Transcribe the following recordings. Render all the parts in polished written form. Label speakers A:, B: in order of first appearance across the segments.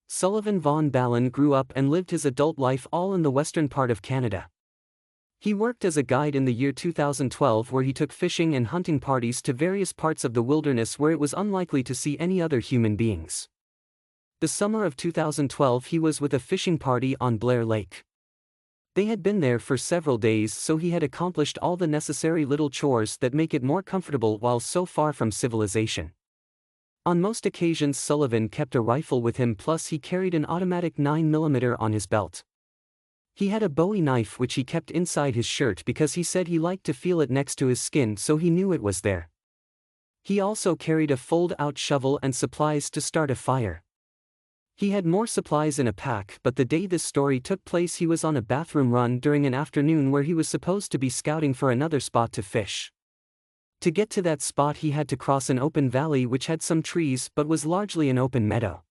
A: Sullivan von Balen grew up and lived his adult life all in the western part of Canada. He worked as a guide in the year 2012 where he took fishing and hunting parties to various parts of the wilderness where it was unlikely to see any other human beings. The summer of 2012 he was with a fishing party on Blair Lake. They had been there for several days, so he had accomplished all the necessary little chores that make it more comfortable while so far from civilization. On most occasions Sullivan kept a rifle with him, plus he carried an automatic 9mm on his belt. He had a Bowie knife which he kept inside his shirt because he said he liked to feel it next to his skin, so he knew it was there. He also carried a fold-out shovel and supplies to start a fire. He had more supplies in a pack, but the day this story took place he was on a bathroom run during an afternoon where he was supposed to be scouting for another spot to fish. To get to that spot he had to cross an open valley which had some trees but was largely an open meadow.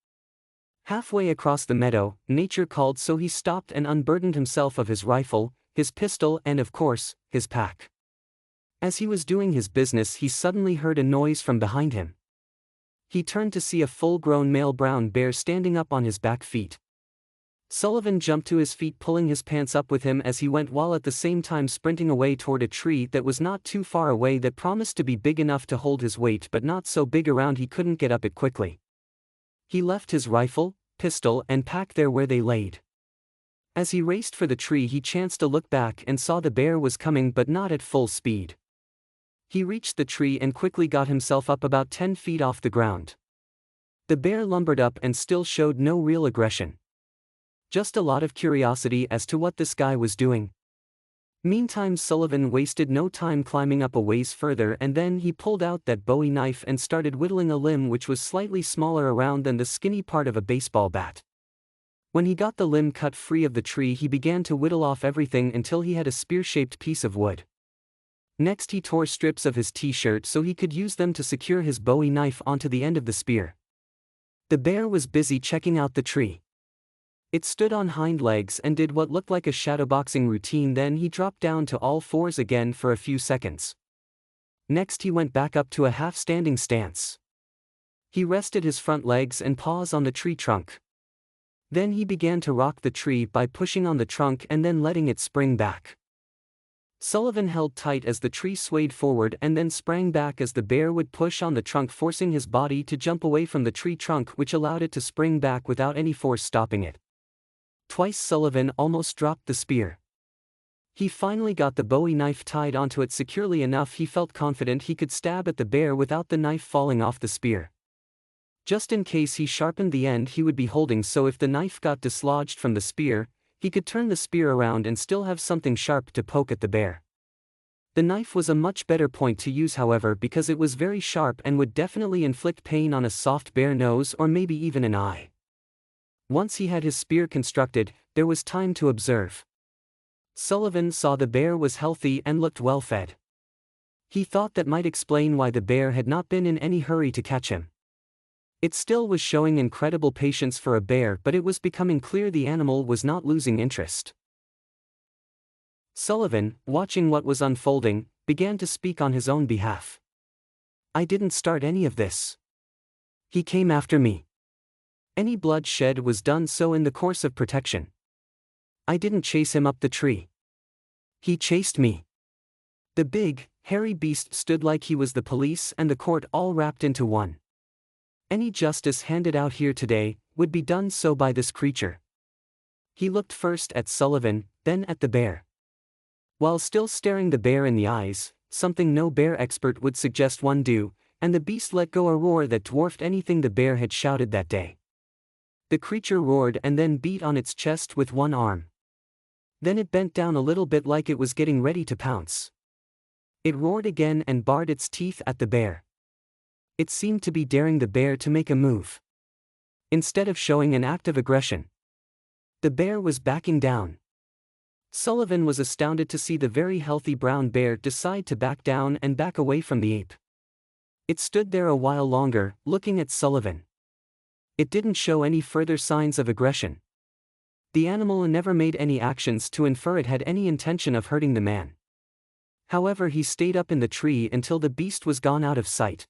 A: Halfway across the meadow, nature called, so he stopped and unburdened himself of his rifle, his pistol and of course, his pack. As he was doing his business he suddenly heard a noise from behind him. He turned to see a full-grown male brown bear standing up on his back feet. Sullivan jumped to his feet, pulling his pants up with him as he went, while at the same time sprinting away toward a tree that was not too far away that promised to be big enough to hold his weight but not so big around he couldn't get up it quickly. He left his rifle, pistol and pack there where they laid. As he raced for the tree he chanced to look back and saw the bear was coming, but not at full speed. He reached the tree and quickly got himself up about 10 feet off the ground. The bear lumbered up and still showed no real aggression. Just a lot of curiosity as to what this guy was doing. Meantime Sullivan wasted no time climbing up a ways further, and then he pulled out that Bowie knife and started whittling a limb which was slightly smaller around than the skinny part of a baseball bat. When he got the limb cut free of the tree he began to whittle off everything until he had a spear-shaped piece of wood. Next he tore strips of his t-shirt so he could use them to secure his Bowie knife onto the end of the spear. The bear was busy checking out the tree. It stood on hind legs and did what looked like a shadowboxing routine, then he dropped down to all fours again for a few seconds. Next he went back up to a half-standing stance. He rested his front legs and paws on the tree trunk. Then he began to rock the tree by pushing on the trunk and then letting it spring back. Sullivan held tight as the tree swayed forward and then sprang back as the bear would push on the trunk, forcing his body to jump away from the tree trunk, which allowed it to spring back without any force stopping it. Twice Sullivan almost dropped the spear. He finally got the Bowie knife tied onto it securely enough he felt confident he could stab at the bear without the knife falling off the spear. Just in case he sharpened the end he would be holding, so if the knife got dislodged from the spear, he could turn the spear around and still have something sharp to poke at the bear. The knife was a much better point to use, however, because it was very sharp and would definitely inflict pain on a soft bare nose or maybe even an eye. Once he had his spear constructed, there was time to observe. Sullivan saw the bear was healthy and looked well fed. He thought that might explain why the bear had not been in any hurry to catch him. It still was showing incredible patience for a bear, but it was becoming clear the animal was not losing interest. Sullivan, watching what was unfolding, began to speak on his own behalf. "I didn't start any of this. He came after me. Any blood shed was done so in the course of protection. I didn't chase him up the tree. He chased me." The big, hairy beast stood like he was the police and the court all wrapped into one. Any justice handed out here today would be done so by this creature. He looked first at Sullivan, then at the bear. While still staring the bear in the eyes, something no bear expert would suggest one do, and the beast let go a roar that dwarfed anything the bear had shouted that day. The creature roared and then beat on its chest with one arm. Then it bent down a little bit like it was getting ready to pounce. It roared again and bared its teeth at the bear. It seemed to be daring the bear to make a move. Instead of showing an act of aggression, the bear was backing down. Sullivan was astounded to see the very healthy brown bear decide to back down and back away from the ape. It stood there a while longer, looking at Sullivan. It didn't show any further signs of aggression. The animal never made any actions to infer it had any intention of hurting the man. However, he stayed up in the tree until the beast was gone out of sight.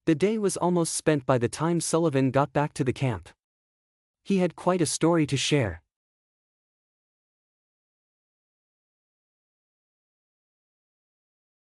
A: The day was almost spent by the time Sullivan got back to the camp. He had quite a story to share.